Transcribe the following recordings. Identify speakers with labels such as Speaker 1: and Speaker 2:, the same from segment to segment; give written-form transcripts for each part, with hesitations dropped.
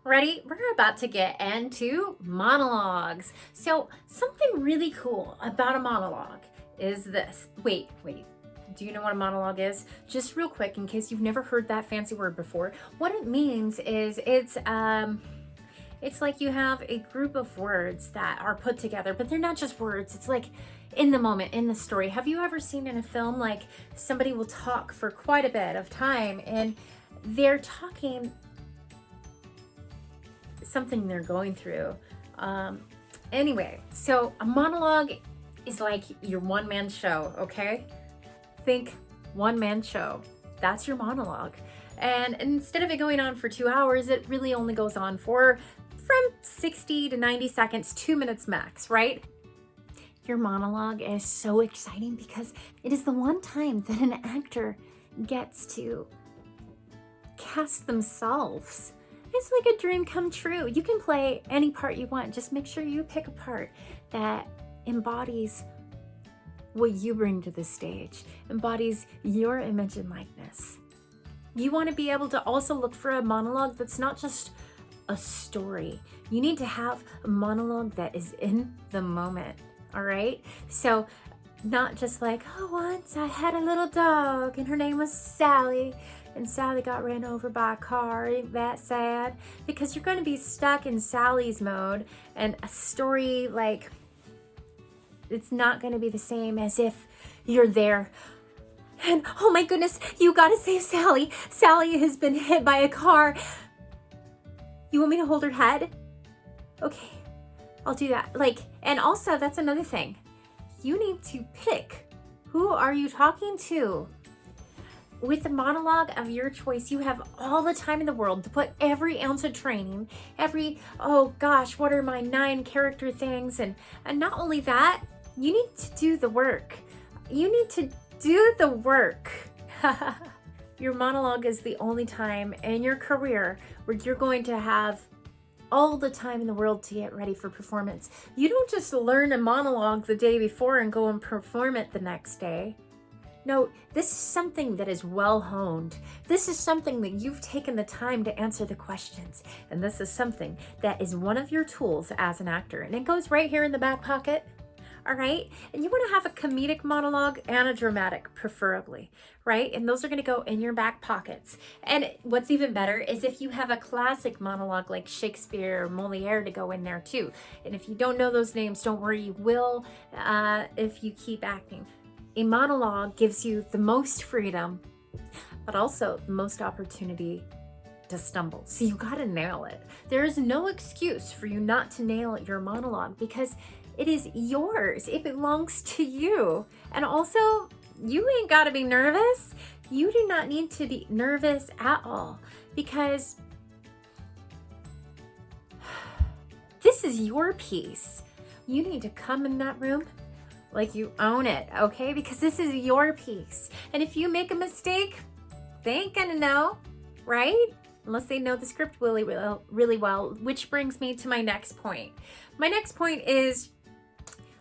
Speaker 1: Ready? We're about to get into monologues. So, something really cool about a monologue is this. Wait. Do you know what a monologue is? Just real quick, in case you've never heard that fancy word before, what it means is it's like you have a group of words that are put together, but they're not just words. It's like in the moment, in the story. Have you ever seen in a film like somebody will talk for quite a bit of time and they're talking something they're going through? Anyway, so a monologue is like your one-man show, okay? Think one-man show. That's your monologue. And instead of it going on for 2 hours, it really only goes on for from 60 to 90 seconds, 2 minutes max, right? Your monologue is so exciting because it is the one time that an actor gets to cast themselves. It's like a dream come true. You can play any part you want. Just make sure you pick a part that embodies what you bring to the stage, embodies your image and likeness. You want to be able to also look for a monologue that's not just a story. You need to have a monologue that is in the moment, all right? So not just like, oh, once I had a little dog and her name was Sally, and Sally got ran over by a car. Ain't that sad? Because you're going to be stuck in Sally's mode, and a story like it's not going to be the same as if you're there. And oh my goodness, you got to save Sally. Sally has been hit by a car. You want me to hold her head? Okay, I'll do that. And also that's another thing. You need to pick, who are you talking to? With the monologue of your choice, you have all the time in the world to put every ounce of training, oh gosh, what are my 9 character things? And not only that, you need to do the work. You need to do the work. Your monologue is the only time in your career where you're going to have all the time in the world to get ready for performance. You don't just learn a monologue the day before and go and perform it the next day. No, this is something that is well honed. This is something that you've taken the time to answer the questions. And this is something that is one of your tools as an actor. And it goes right here in the back pocket. All right. And you want to have a comedic monologue and a dramatic, preferably, right? And those are going to go in your back pockets. And what's even better is if you have a classic monologue like Shakespeare or Moliere to go in there too. And if you don't know those names, don't worry, you will if you keep acting. A monologue gives you the most freedom, but also the most opportunity to stumble. So you got to nail it. There is no excuse for you not to nail your monologue because it is yours. It belongs to you. And also, you ain't got to be nervous. You do not need to be nervous at all because this is your piece. You need to come in that room like you own it, okay? Because this is your piece. And if you make a mistake, they ain't gonna know, right? Unless they know the script really well, which brings me to my next point. My next point is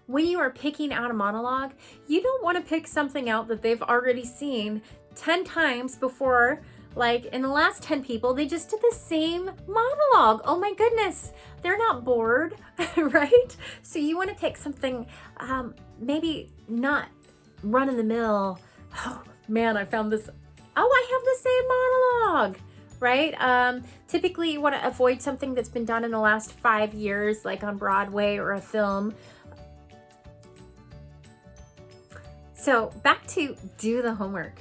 Speaker 1: when you are picking out a monologue, you don't want to pick something out that they've already seen 10 times before. Like in the last 10 people, they just did the same monologue. Oh my goodness, they're not bored, right? So you want to pick something maybe not run of the mill. Oh man, I found this. Oh, I have the same monologue, right? Typically you want to avoid something that's been done in the last 5 years, like on Broadway or a film. So back to do the homework.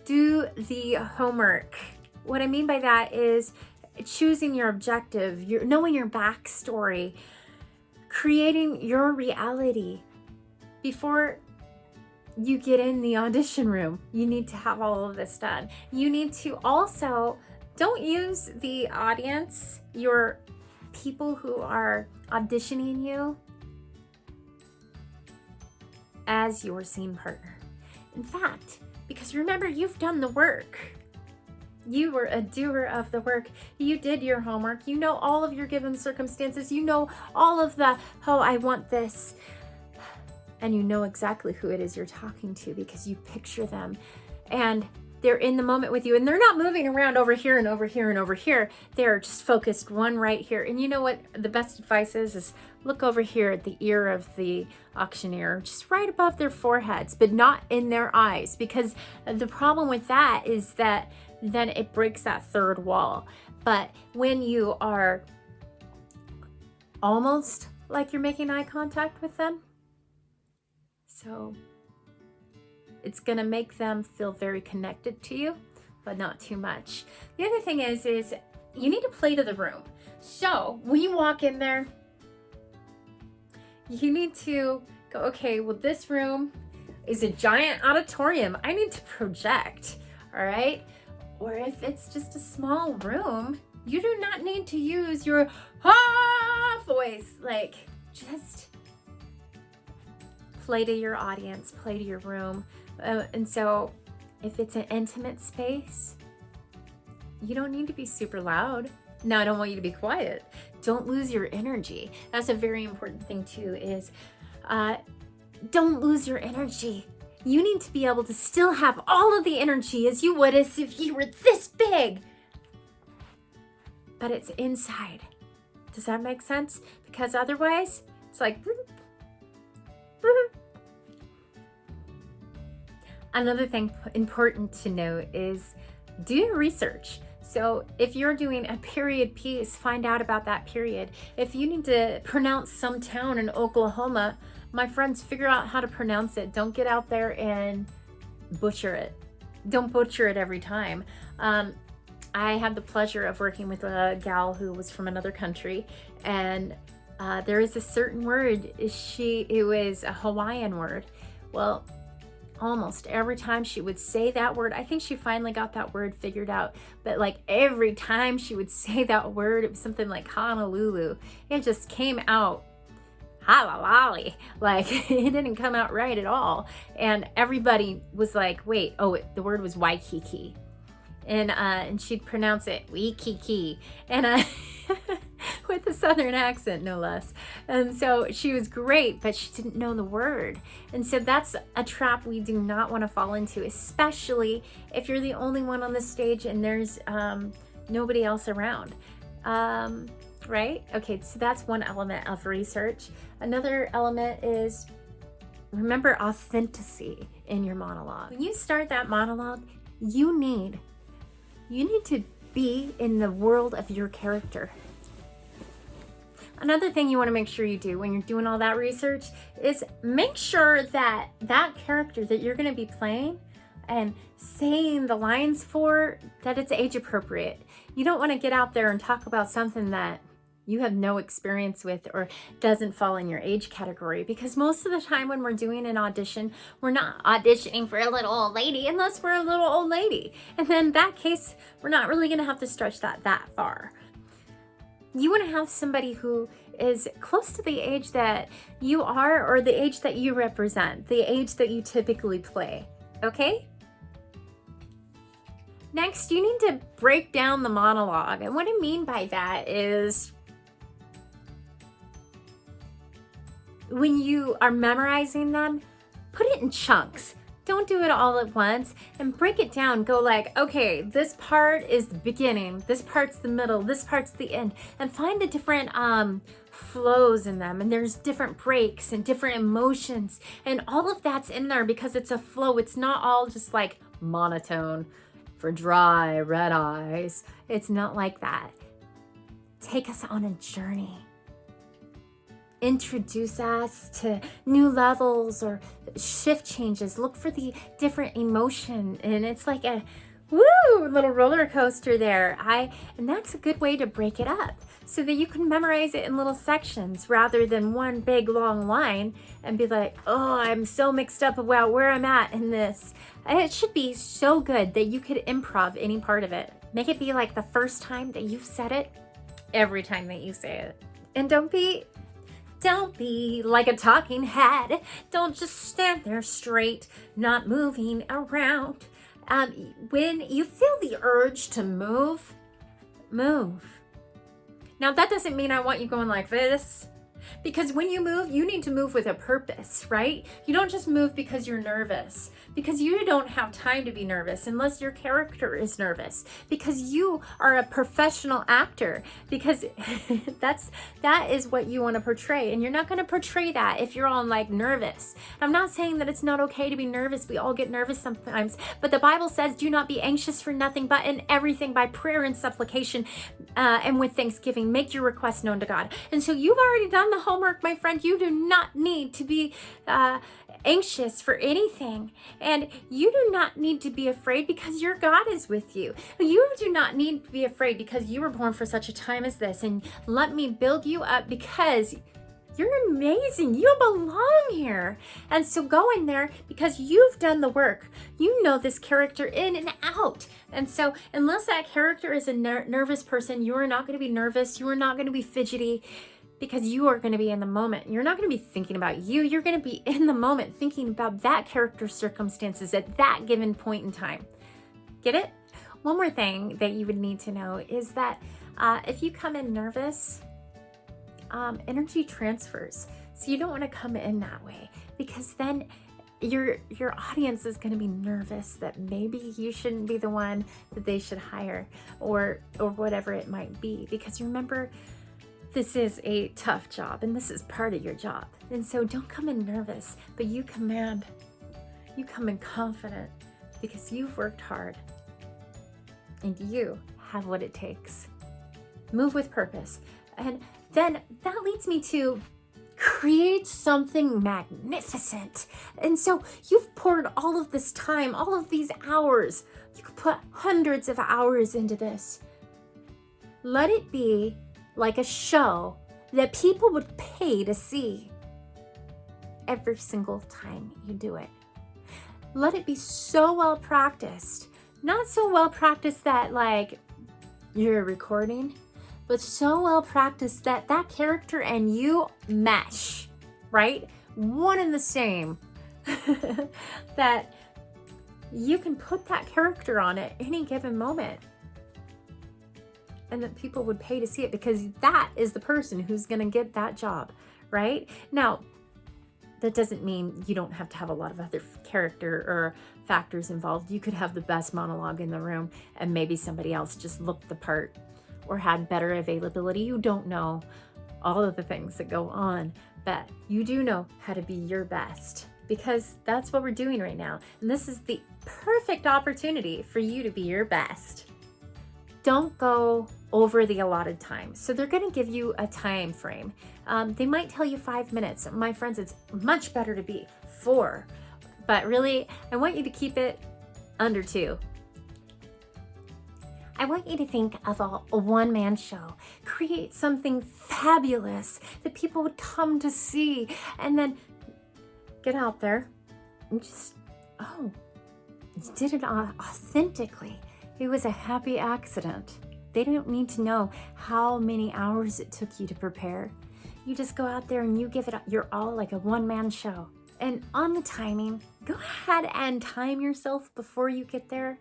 Speaker 1: Do the homework. What I mean by that is choosing your objective, knowing your backstory, creating your reality. Before you get in the audition room, you need to have all of this done. You need to also, don't use the audience, your people who are auditioning you, as your scene partner. In fact, because remember, you've done the work. You were a doer of the work. You did your homework. You know all of your given circumstances. You know all of the, oh, I want this. And you know exactly who it is you're talking to because you picture them. And they're in the moment with you, and they're not moving around over here and over here and over here. They're just focused one right here. And you know what the best advice is look over here at the ear of the auctioneer, just right above their foreheads, but not in their eyes, because the problem with that is that then it breaks that third wall. But when you are almost like you're making eye contact with them, so it's going to make them feel very connected to you, but not too much. The other thing is you need to play to the room. So when you walk in there, you need to go, okay, well, this room is a giant auditorium. I need to project, all right? Or if it's just a small room, you do not need to use your voice. Like, just play to your audience, play to your room. And so if it's an intimate space, you don't need to be super loud. Now, I don't want you to be quiet. Don't lose your energy. That's a very important thing too, is don't lose your energy. You need to be able to still have all of the energy as you would as if you were this big, but it's inside. Does that make sense? Because otherwise, it's like, another thing important to note is do your research. So if you're doing a period piece, find out about that period. If you need to pronounce some town in Oklahoma, my friends, figure out how to pronounce it. Don't get out there and butcher it. Don't butcher it every time. I had the pleasure of working with a gal who was from another country, and there is a certain word. It was a Hawaiian word. Well, almost every time she would say that word, I think she finally got that word figured out, but like every time she would say that word, it was something like Honolulu. It just came out halalali, like it didn't come out right at all. And everybody was like, wait, the word was Waikiki. And she'd pronounce it Waikiki, and with a southern accent, no less. And so she was great, but she didn't know the word. And so that's a trap we do not want to fall into, especially if you're the only one on the stage and there's nobody else around. Right? Okay, so that's one element of research. Another element is remember authenticity in your monologue. When you start that monologue, you need to be in the world of your character. Another thing you want to make sure you do when you're doing all that research is make sure that that character that you're going to be playing and saying the lines for, that it's age appropriate. You don't want to get out there and talk about something that you have no experience with or doesn't fall in your age category, because most of the time when we're doing an audition, we're not auditioning for a little old lady unless we're a little old lady. And then in that case, we're not really going to have to stretch that far. You want to have somebody who is close to the age that you are, or the age that you represent, the age that you typically play. Okay? Next, you need to break down the monologue. And what I mean by that is when you are memorizing them, put it in chunks. Don't do it all at once, and break it down. Go like, okay, this part is the beginning, this part's the middle, this part's the end, and find the different flows in them. And there's different breaks and different emotions, and all of that's in there because it's a flow. It's not all just like monotone for dry red eyes. It's not like that. Take us on a journey. Introduce us to new levels or shift changes. Look for the different emotion, and it's like a little roller coaster there. And that's a good way to break it up so that you can memorize it in little sections rather than one big long line and be like, oh, I'm so mixed up about where I'm at in this. And it should be so good that you could improv any part of it. Make it be like the first time that you've said it, every time that you say it. And don't be like a talking head. Don't just stand there straight, not moving around. When you feel the urge to move. Now, that doesn't mean I want you going like this. Because when you move, you need to move with a purpose, right? You don't just move because you're nervous, because you don't have time to be nervous unless your character is nervous, because you are a professional actor, because that is what you want to portray. And you're not going to portray that if you're all like nervous. I'm not saying that it's not okay to be nervous. We all get nervous sometimes, but the Bible says, do not be anxious for nothing, but in everything by prayer and supplication and with thanksgiving, make your requests known to God. And so you've already done the homework, my friend. You do not need to be anxious for anything. And you do not need to be afraid because your God is with you. You do not need to be afraid because you were born for such a time as this. And let me build you up because you're amazing. You belong here. And so go in there because you've done the work. You know this character in and out. And so unless that character is a nervous person, you are not going to be nervous. You are not going to be fidgety because you are going to be in the moment. You're not going to be thinking about you. You're going to be in the moment thinking about that character's circumstances at that given point in time. Get it? One more thing that you would need to know is that if you come in nervous, energy transfers. So you don't want to come in that way because then your audience is going to be nervous that maybe you shouldn't be the one that they should hire or whatever it might be. Because remember, this is a tough job and this is part of your job. And so don't come in nervous, but you come in confident because you've worked hard and you have what it takes. Move with purpose. And then that leads me to create something magnificent. And so you've poured all of this time, all of these hours. You could put hundreds of hours into this. Let it be like a show that people would pay to see every single time you do it. Let it be so well practiced. Not so well practiced that like you're recording, but so well practiced that that character and you mesh, right? One and the same. That you can put that character on at any given moment. And that people would pay to see it because that is the person who's going to get that job, right? Now, that doesn't mean you don't have to have a lot of other character or factors involved. You could have the best monologue in the room and maybe somebody else just looked the part or had better availability. You don't know all of the things that go on, but you do know how to be your best because that's what we're doing right now. And this is the perfect opportunity for you to be your best. Don't go over the allotted time. So they're going to give you a time frame. They might tell you 5 minutes. My friends, it's much better to be 4, but really, I want you to keep it under 2. I want you to think of a one-man show. Create something fabulous that people would come to see, and then get out there and just, you did it authentically. It was a happy accident. They don't need to know how many hours it took you to prepare. You just go out there and you give it your all like a one-man show. And on the timing, go ahead and time yourself before you get there.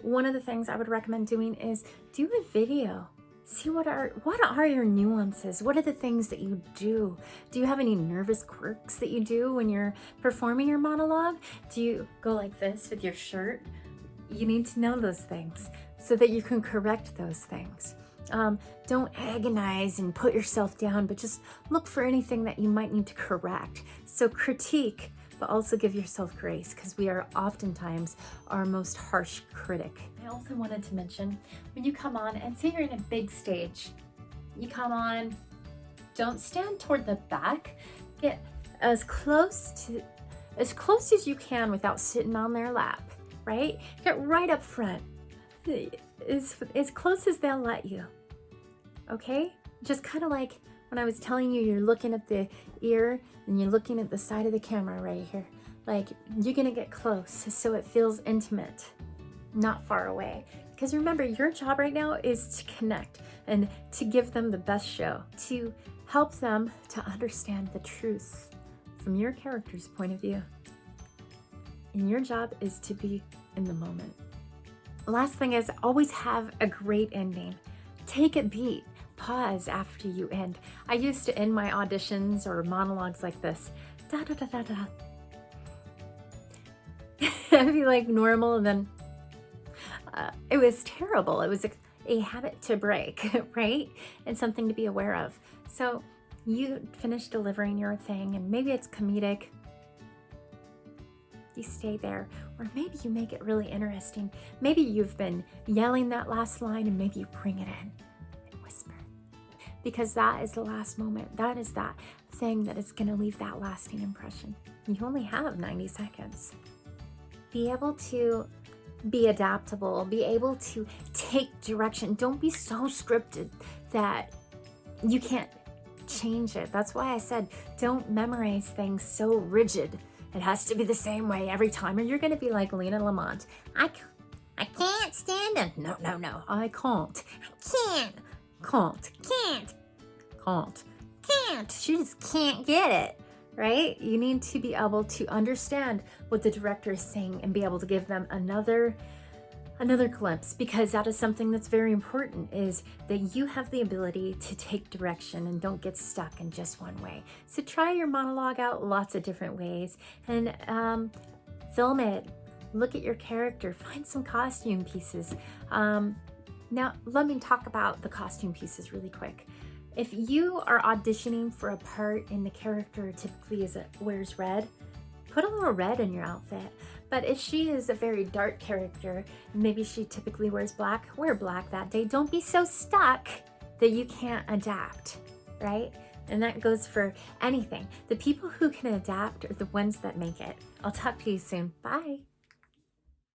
Speaker 1: One of the things I would recommend doing is do a video. See what are your nuances? What are the things that you do? Do you have any nervous quirks that you do when you're performing your monologue? Do you go like this with your shirt? You need to know those things so that you can correct those things. Don't agonize and put yourself down, but just look for anything that you might need to correct. So critique, but also give yourself grace because we are oftentimes our most harsh critic. I also wanted to mention when you come on and say you're in a big stage, you come on, don't stand toward the back. Get as close as you can without sitting on their lap, right? Get right up front, as close as they'll let you. Okay? Just kind of like when I was telling you, you're looking at the ear and you're looking at the side of the camera right here. Like, you're gonna get close so it feels intimate, not far away. Because remember, your job right now is to connect and to give them the best show, to help them to understand the truth from your character's point of view. And your job is to be in the moment. Last thing is always have a great ending. Take a beat. pause after you end. I used to end my auditions or monologues like this. Da da da da da. I'd be like normal, and then it was terrible. It was a habit to break, right? And something to be aware of. So you finish delivering your thing, and maybe it's comedic. You stay there, or maybe you make it really interesting. Maybe you've been yelling that last line, and maybe you bring it in and whisper, because that is the last moment. That is that thing that is going to leave that lasting impression. You only have 90 seconds. Be able to be adaptable, be able to take direction. Don't be so scripted that you can't change it. That's why I said don't memorize things so rigid. It has to be the same way every time, or you're going to be like Lena Lamont. I can't stand it. No, I can't. I can't. She just can't get it, right? You need to be able to understand what the director is saying and be able to give them another glimpse, because that is something that's very important, is that you have the ability to take direction and don't get stuck in just one way. So try your monologue out lots of different ways, and film it. Look at your character. Find some costume pieces. Now, let me talk about the costume pieces really quick. If you are auditioning for a part and the character typically wears red, put a little red in your outfit. But if she is a very dark character, maybe she typically wears black, wear black that day. Don't be so stuck that you can't adapt, right? And that goes for anything. The people who can adapt are the ones that make it. I'll talk to you soon. Bye.